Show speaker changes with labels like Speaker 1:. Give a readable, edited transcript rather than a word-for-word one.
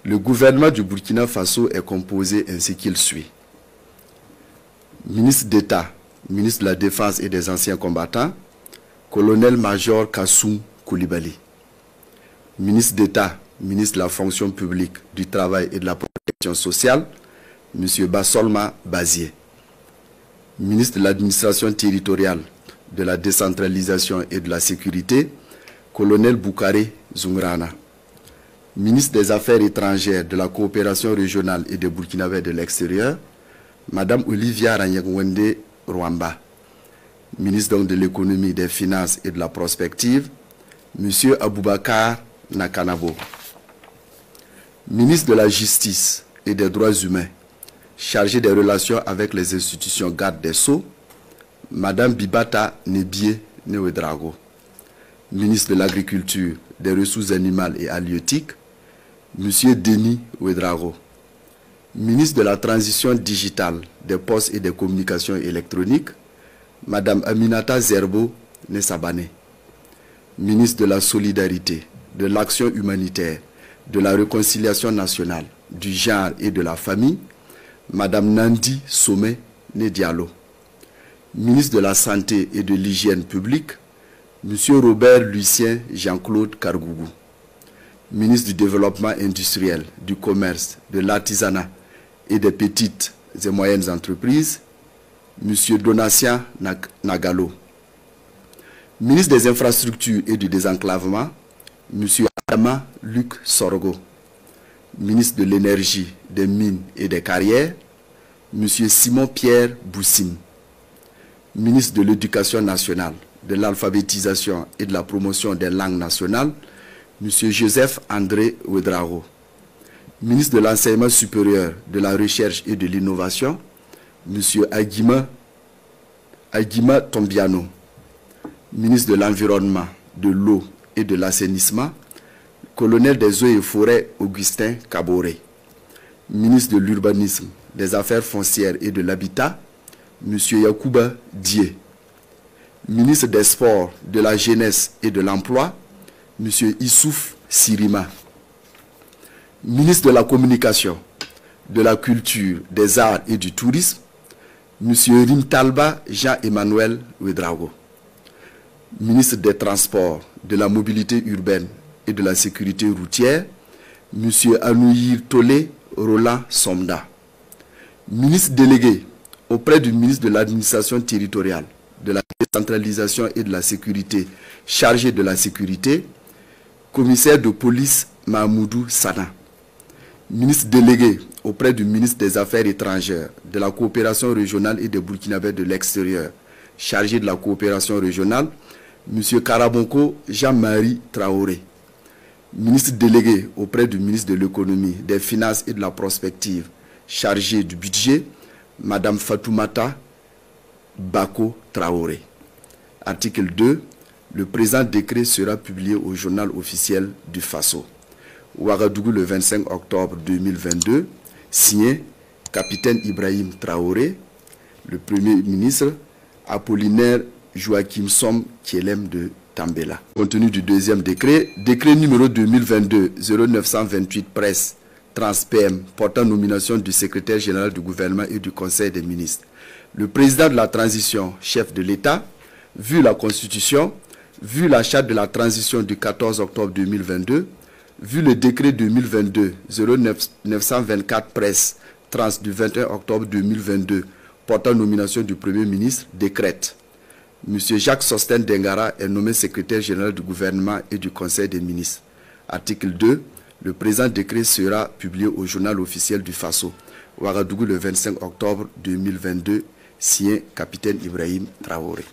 Speaker 1: Le gouvernement du Burkina Faso est composé ainsi qu'il suit. Ministre d'État, ministre de la Défense et des Anciens Combattants, colonel-major Kassoum Koulibaly. Ministre d'État, ministre de la Fonction publique, du Travail et de la Protection sociale, M. Bassolma Bazié. Ministre de l'Administration territoriale, de la décentralisation et de la sécurité, colonel Boukaré Zungrana. Ministre des Affaires étrangères, de la coopération régionale et des Burkinabés de l'extérieur, Madame Olivia Ranyagwende Rwamba. Ministre donc de l'économie, des finances et de la prospective, M. Aboubakar Nakanabo. Ministre de la Justice et des Droits humains, chargé des relations avec les institutions garde des Sceaux, Madame Bibata Nebie Newedrago. Ministre de l'Agriculture, des Ressources animales et halieutiques, M. Denis Ouedrago. Ministre de la Transition digitale, des Postes et des Communications électroniques, Madame Aminata Zerbo Nesabane. Ministre de la Solidarité, de l'Action humanitaire, de la Réconciliation nationale, du genre et de la famille, Madame Nandi Somé Nedialo. Ministre de la Santé et de l'Hygiène publique, M. Robert Lucien Jean-Claude Kargougou. Ministre du Développement industriel, du Commerce, de l'Artisanat et des petites et moyennes entreprises, M. Donatien Nagalo. Ministre des Infrastructures et du Désenclavement, M. Adama Luc Sorgo. Ministre de l'Énergie, des Mines et des Carrières, M. Simon-Pierre Boussim. Ministre de l'Éducation nationale, de l'alphabétisation et de la promotion des langues nationales, M. Joseph André Ouedrago. Ministre de l'Enseignement supérieur, de la Recherche et de l'Innovation, M. Aguima Tombiano. Ministre de l'Environnement, de l'Eau et de l'Assainissement, colonel des Eaux et Forêts Augustin Kaboré. Ministre de l'Urbanisme, des Affaires foncières et de l'Habitat, M. Yacouba Dié. Ministre des Sports, de la Jeunesse et de l'Emploi, M. Issouf Sirima. Ministre de la Communication, de la Culture, des Arts et du Tourisme, M. Rimtalba Jean-Emmanuel Ouedrago. Ministre des Transports, de la Mobilité urbaine et de la Sécurité routière, M. Anouyir Tolé Roland Somda. Ministre délégué auprès du ministre de l'Administration territoriale, de la décentralisation et de la sécurité, chargé de la sécurité, commissaire de police Mahmoudou Sana. Ministre délégué auprès du ministre des Affaires étrangères, de la coopération régionale et des Burkinabés de l'extérieur, chargé de la coopération régionale, M. Karabonko Jean-Marie Traoré. Ministre délégué auprès du ministre de l'économie, des finances et de la prospective, chargé du budget, Madame Fatoumata Bako Traoré. Article 2. Le présent décret sera publié au journal officiel du Faso. Ouagadougou le 25 octobre 2022. Signé Capitaine Ibrahim Traoré, le Premier ministre, Apollinaire Joachim Som Kielem de Tambela. Compte tenu du deuxième décret, décret numéro 2022-0928 presse trans-PM portant nomination du secrétaire général du gouvernement et du conseil des ministres. Le président de la transition, chef de l'État, vu la Constitution, vu la charte de la transition du 14 octobre 2022, vu le décret 2022-0924 presse trans du 21 octobre 2022 portant nomination du Premier ministre, décrète. M. Jacques Sosten Dengara est nommé secrétaire général du gouvernement et du conseil des ministres. Article 2. Le présent décret sera publié au journal officiel du Faso. Ouagadougou le 25 octobre 2022. Signé Capitaine Ibrahim Traoré.